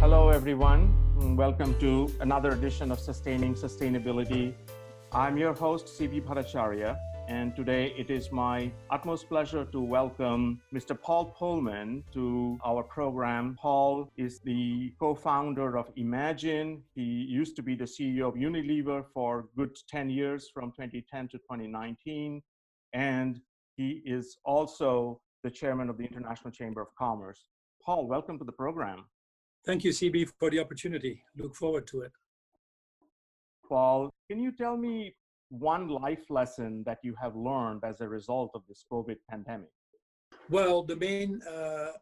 Hello, everyone. Welcome to another edition of Sustaining Sustainability. I'm your host, CB Bhattacharya, and today it is my utmost pleasure to welcome Mr. Paul Polman to our program. Paul is the co-founder of Imagine. He used to be the CEO of Unilever for a good 10 years, from 2010 to 2019, and he is also the chairman of the International Chamber of Commerce. Paul, welcome to the program. Thank you, CB, for the opportunity. Look forward to it. Paul, can you tell me one life lesson that you have learned as a result of this COVID pandemic? Well, the main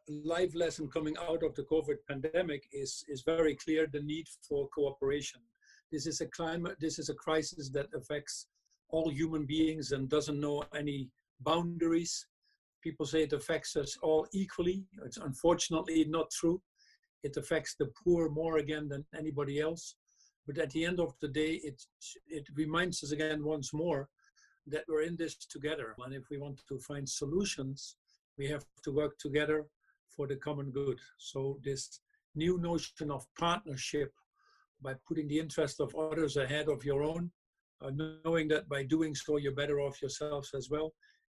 life lesson coming out of the COVID pandemic is very clear: the need for cooperation. This is a crisis that affects all human beings and doesn't know any boundaries. People say it affects us all equally. It's unfortunately not true. It affects the poor more again than anybody else. But at the end of the day, it reminds us again once more that we're in this together. And if we want to find solutions, we have to work together for the common good. So this new notion of partnership, by putting the interest of others ahead of your own, knowing that by doing so, you're better off yourselves as well,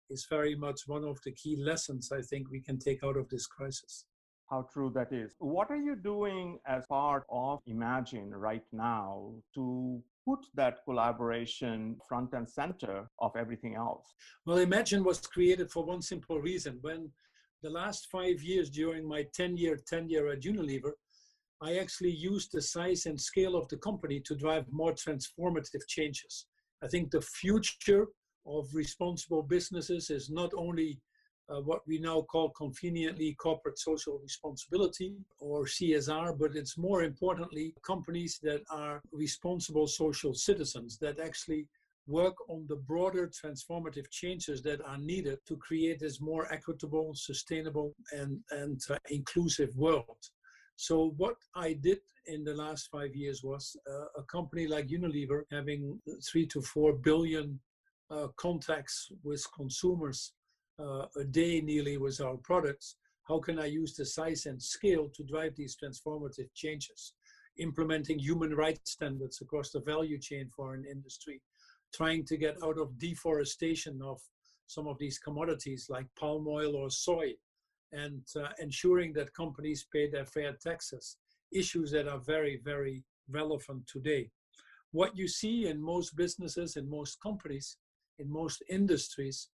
is very much one of the key lessons I think we can take out of this crisis. How true that is. What are you doing as part of Imagine right now to put that collaboration front and center of everything else? Well, Imagine was created for one simple reason. When the last 5 years during my 10-year tenure at Unilever, I actually used the size and scale of the company to drive more transformative changes. I think the future of responsible businesses is not only what we now call conveniently corporate social responsibility, or CSR, but it's more importantly companies that are responsible social citizens that actually work on the broader transformative changes that are needed to create this more equitable, sustainable, and inclusive world. So what I did in the last 5 years was a company like Unilever having 3 to 4 billion contacts with consumers a day nearly with our products. How can I use the size and scale to drive these transformative changes? Implementing human rights standards across the value chain for an industry, trying to get out of deforestation of some of these commodities like palm oil or soy, and ensuring that companies pay their fair taxes, issues that are very, very relevant today. What you see in most businesses, in most companies, in most industries,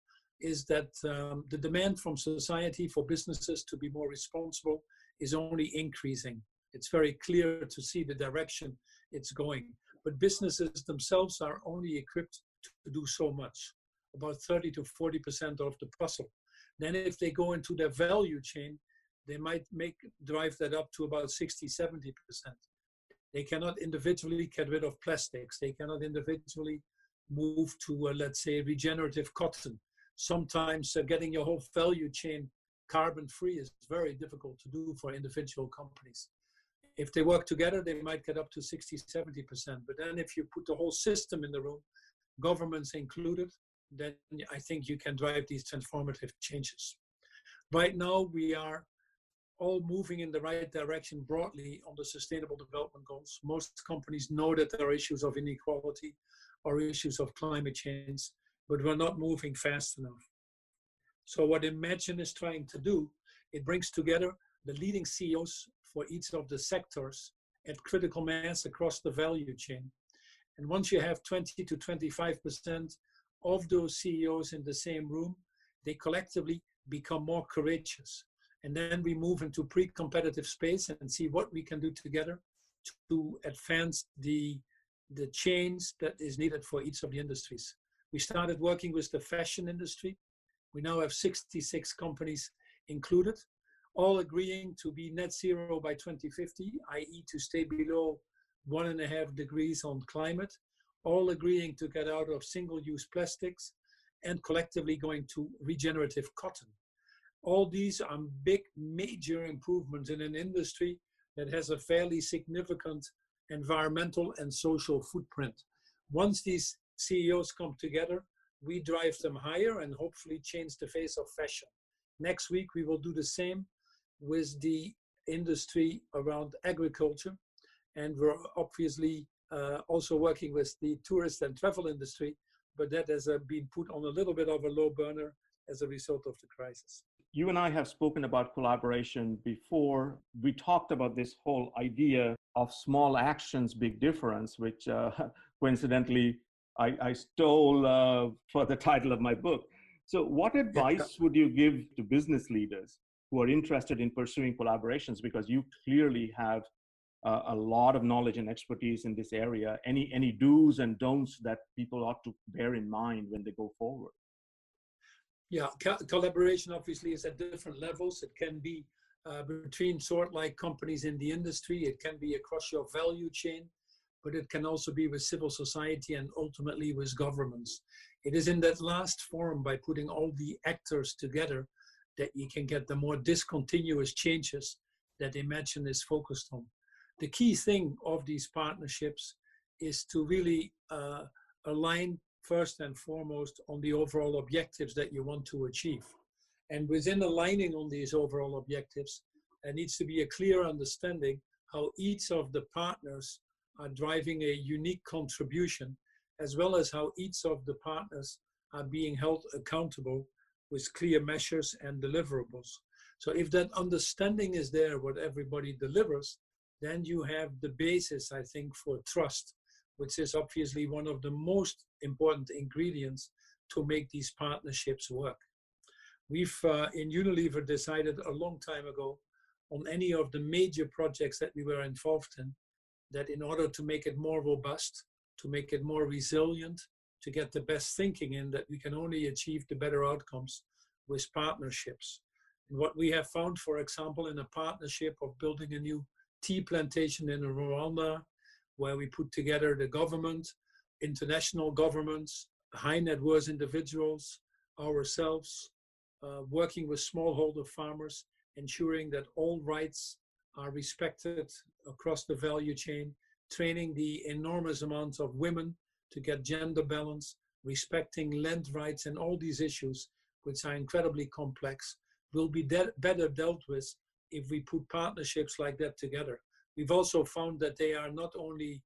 is that the demand from society for businesses to be more responsible is only increasing. It's very clear to see the direction it's going. But businesses themselves are only equipped to do so much, about 30 to 40% of the puzzle. Then if they go into their value chain, they might drive that up to about 60, 70%. They cannot individually get rid of plastics. They cannot individually move to, let's say, regenerative cotton. Sometimes getting your whole value chain carbon-free is very difficult to do for individual companies. If they work together, they might get up to 60, 70%. But then if you put the whole system in the room, governments included, then I think you can drive these transformative changes. Right now, we are all moving in the right direction broadly on the Sustainable Development Goals. Most companies know that there are issues of inequality or issues of climate change, but we're not moving fast enough. So what Imagine is trying to do, it brings together the leading CEOs for each of the sectors at critical mass across the value chain. And once you have 20 to 25% of those CEOs in the same room, they collectively become more courageous. And then we move into pre-competitive space and see what we can do together to advance the change that is needed for each of the industries. We started working with the fashion industry. We now have 66 companies included, all agreeing to be net zero by 2050, i.e. to stay below 1.5 degrees on climate, all agreeing to get out of single-use plastics and collectively going to regenerative cotton. All these are big, major improvements in an industry that has a fairly significant environmental and social footprint. Once these CEOs come together, we drive them higher and hopefully change the face of fashion. Next week, we will do the same with the industry around agriculture. And we're obviously also working with the tourist and travel industry, but that has been put on a little bit of a low burner as a result of the crisis. You and I have spoken about collaboration before. We talked about this whole idea of small actions, big difference, which coincidentally I stole for the title of my book. So what advice would you give to business leaders who are interested in pursuing collaborations? Because you clearly have a lot of knowledge and expertise in this area. Any do's and don'ts that people ought to bear in mind when they go forward? Yeah, collaboration obviously is at different levels. It can be between sort-like companies in the industry. It can be across your value chain, but it can also be with civil society and ultimately with governments. It is in that last form, by putting all the actors together, that you can get the more discontinuous changes that Imagine is focused on. The key thing of these partnerships is to really align first and foremost on the overall objectives that you want to achieve. And within aligning on these overall objectives, there needs to be a clear understanding how each of the partners are driving a unique contribution, as well as how each of the partners are being held accountable with clear measures and deliverables. So if that understanding is there, what everybody delivers, then you have the basis, I think, for trust, which is obviously one of the most important ingredients to make these partnerships work. We've in Unilever decided a long time ago on any of the major projects that we were involved in, that in order to make it more robust, to make it more resilient, to get the best thinking in, that we can only achieve the better outcomes with partnerships. And what we have found, for example, in a partnership of building a new tea plantation in Rwanda, where we put together the government, international governments, high net worth individuals, ourselves, working with smallholder farmers, ensuring that all rights are respected across the value chain, training the enormous amounts of women to get gender balance, respecting land rights, and all these issues, which are incredibly complex, will be better dealt with if we put partnerships like that together. We've also found that they are not only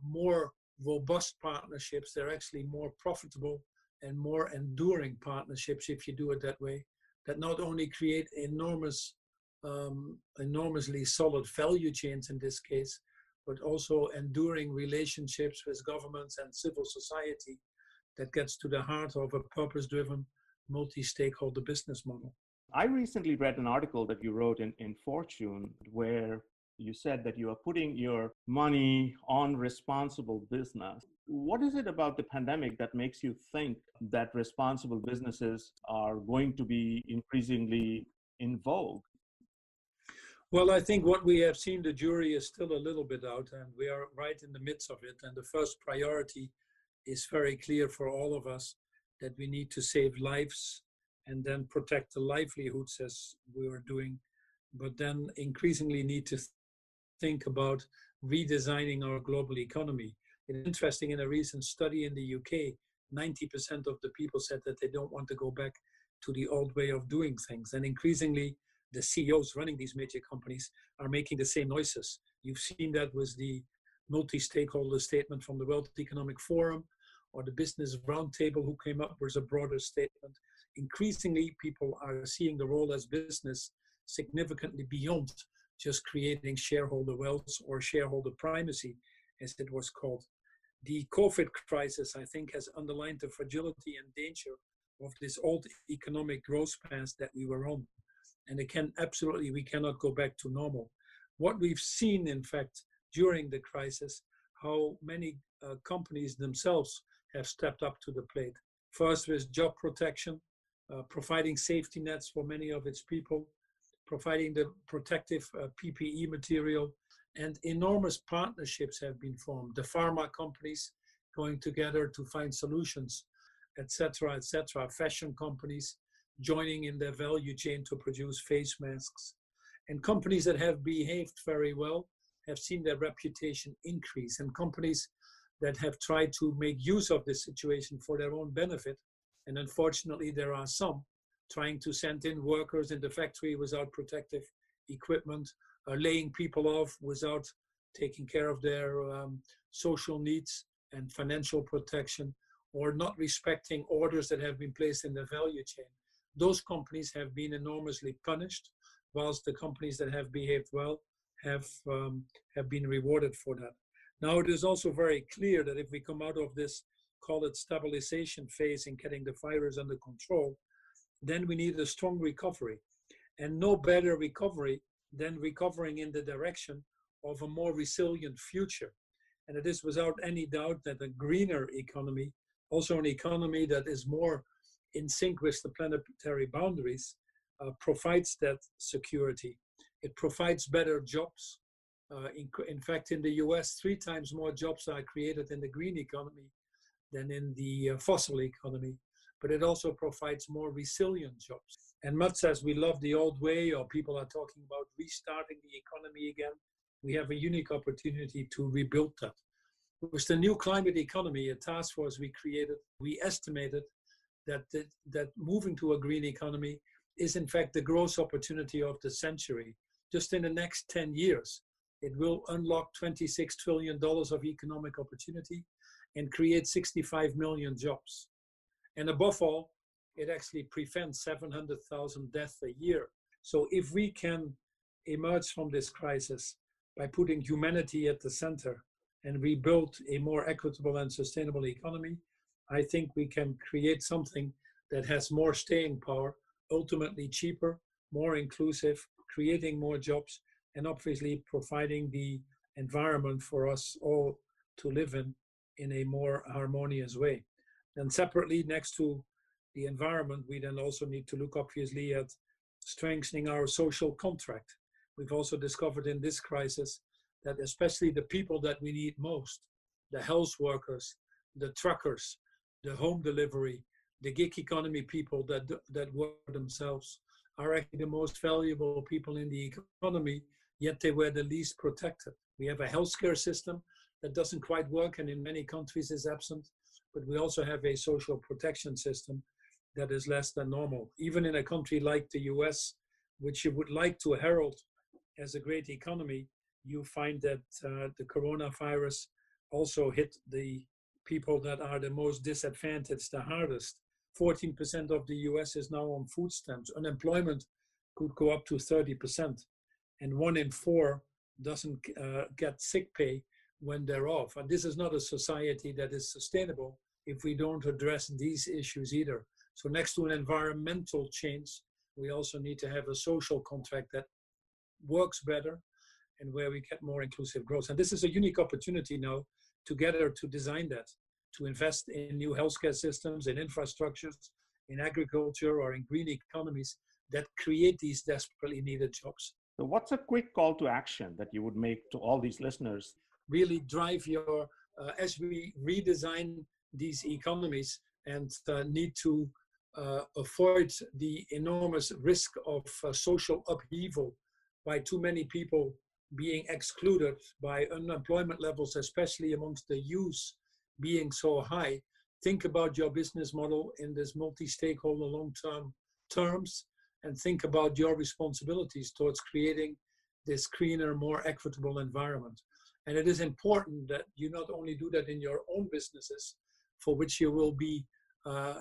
more robust partnerships, they're actually more profitable and more enduring partnerships if you do it that way, that not only create enormously solid value chains in this case, but also enduring relationships with governments and civil society that gets to the heart of a purpose-driven, multi-stakeholder business model. I recently read an article that you wrote in Fortune, where you said that you are putting your money on responsible business. What is it about the pandemic that makes you think that responsible businesses are going to be increasingly in vogue? Well, I think what we have seen, the jury is still a little bit out, and we are right in the midst of it. And the first priority is very clear for all of us, that we need to save lives and then protect the livelihoods as we are doing, but then increasingly need to think about redesigning our global economy. It's interesting, in a recent study in the UK, 90% of the people said that they don't want to go back to the old way of doing things. And increasingly, the CEOs running these major companies are making the same noises. You've seen that with the multi-stakeholder statement from the World Economic Forum, or the Business Roundtable, who came up with a broader statement. Increasingly, people are seeing the role as business significantly beyond just creating shareholder wealth or shareholder primacy, as it was called. The COVID crisis, I think, has underlined the fragility and danger of this old economic growth path that we were on. And again, absolutely, we cannot go back to normal. What we've seen, in fact, during the crisis, how many companies themselves have stepped up to the plate. First with job protection, providing safety nets for many of its people, providing the protective PPE material, and enormous partnerships have been formed. The pharma companies going together to find solutions, etc., etc. Fashion companies joining in their value chain to produce face masks. And companies that have behaved very well have seen their reputation increase. And companies that have tried to make use of this situation for their own benefit, and unfortunately there are some trying to send in workers in the factory without protective equipment, laying people off without taking care of their social needs and financial protection, or not respecting orders that have been placed in the value chain. Those companies have been enormously punished, whilst the companies that have behaved well have been rewarded for that. Now, it is also very clear that if we come out of this, call it stabilization phase in getting the virus under control, then we need a strong recovery. And no better recovery than recovering in the direction of a more resilient future. And it is without any doubt that a greener economy, also an economy that is more in sync with the planetary boundaries, provides that security. It provides better jobs. In fact, in the US, 3 times more jobs are created in the green economy than in the fossil economy. But it also provides more resilient jobs. And much as we love the old way, or people are talking about restarting the economy again, we have a unique opportunity to rebuild that. With the new climate economy, a task force we created, we estimated that moving to a green economy is in fact the growth opportunity of the century. Just in the next 10 years, it will unlock $26 trillion of economic opportunity and create 65 million jobs. And above all, it actually prevents 700,000 deaths a year. So if we can emerge from this crisis by putting humanity at the center and rebuild a more equitable and sustainable economy, I think we can create something that has more staying power, ultimately cheaper, more inclusive, creating more jobs, and obviously providing the environment for us all to live in a more harmonious way. And separately, next to the environment, we then also need to look obviously at strengthening our social contract. We've also discovered in this crisis that especially the people that we need most, the health workers, the truckers, the home delivery, the gig economy people that work themselves, are actually the most valuable people in the economy, yet they were the least protected. We have a healthcare system that doesn't quite work and in many countries is absent, but we also have a social protection system that is less than normal. Even in a country like the US, which you would like to herald as a great economy, you find that the coronavirus also hit the people that are the most disadvantaged the hardest. 14% of the US is now on food stamps. Unemployment could go up to 30%. And 1 in 4 doesn't get sick pay when they're off. And this is not a society that is sustainable if we don't address these issues either. So next to an environmental change, we also need to have a social contract that works better and where we get more inclusive growth. And this is a unique opportunity now together to design that, to invest in new healthcare systems, in infrastructures, in agriculture, or in green economies that create these desperately needed jobs. So what's a quick call to action that you would make to all these listeners? Really drive your, as we redesign these economies and need to avoid the enormous risk of social upheaval by too many people being excluded, by unemployment levels, especially amongst the youth, being so high. Think about your business model in this multi-stakeholder long-term terms, and think about your responsibilities towards creating this greener, more equitable environment. And it is important that you not only do that in your own businesses, for which you will be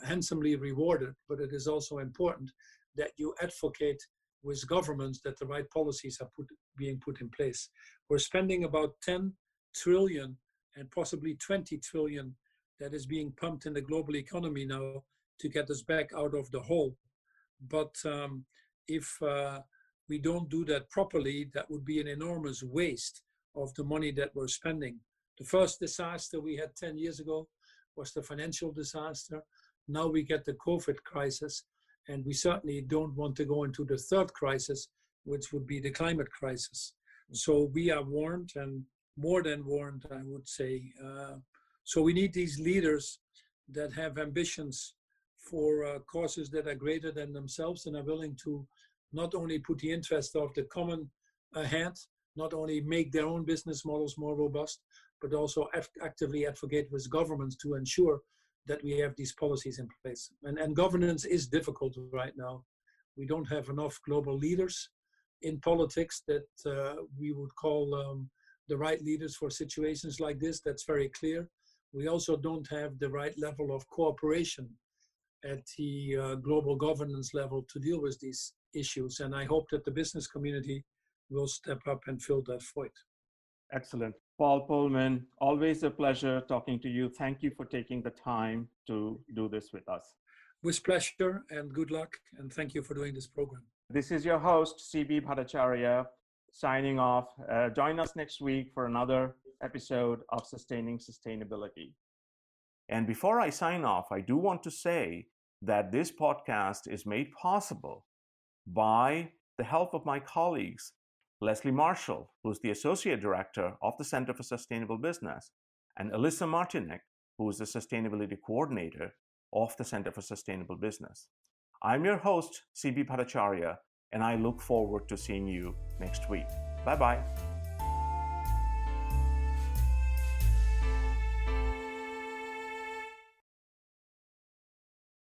handsomely rewarded, but it is also important that you advocate with governments that the right policies are being put in place. We're spending about 10 trillion and possibly 20 trillion that is being pumped in the global economy now to get us back out of the hole. But if we don't do that properly, that would be an enormous waste of the money that we're spending. The first disaster we had 10 years ago was the financial disaster. Now we get the COVID crisis, and we certainly don't want to go into the third crisis, which would be the climate crisis. So we are warned, and more than warned, I would say. So we need these leaders that have ambitions for causes that are greater than themselves and are willing to not only put the interest of the common ahead, not only make their own business models more robust, but also actively advocate with governments to ensure that we have these policies in place. And governance is difficult right now. We don't have enough global leaders. in politics that we would call the right leaders for situations like this. That's very clear. We also don't have the right level of cooperation at the global governance level to deal with these issues. And I hope that the business community will step up and fill that void. Excellent. Paul Polman, always a pleasure talking to you. Thank you for taking the time to do this with us. With pleasure and good luck. And thank you for doing this program. This is your host, CB Bhattacharya, signing off. Join us next week for another episode of Sustaining Sustainability. And before I sign off, I do want to say that this podcast is made possible by the help of my colleagues, Leslie Marshall, who's the Associate Director of the Center for Sustainable Business, and Alyssa Martinec, who is the Sustainability Coordinator of the Center for Sustainable Business. I'm your host, CB Bhattacharya, and I look forward to seeing you next week. Bye-bye.